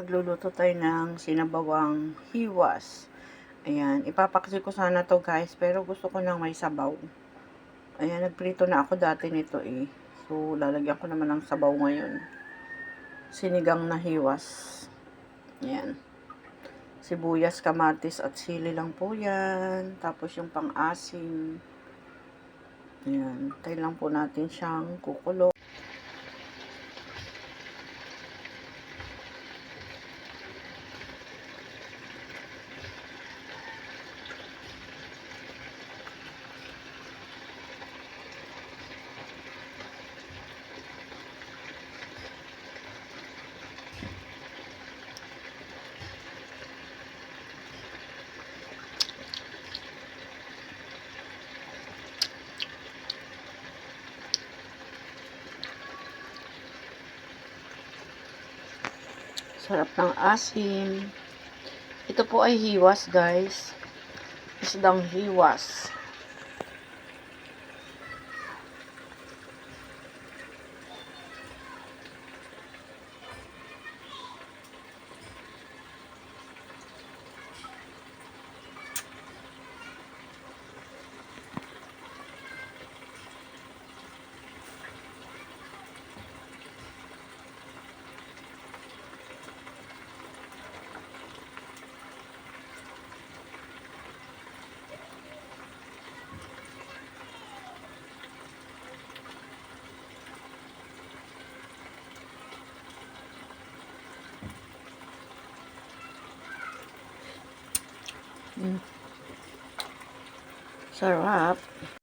Magluluto tayo ng sinabawang hiwas. Ayan, ipapaksi ko sana to guys, pero gusto ko nang may sabaw. Ayan, nagprito na ako dati nito eh. So, lalagyan ko naman ng sabaw ngayon. Sinigang na hiwas. Ayan. Sibuyas, kamatis at sili lang po yan. Tapos yung pang-asim. Ayan, tayo lang po natin siyang kukulo. Sarap ng asim. Ito po ay hiwas, guys. Isdang hiwas. Sarap.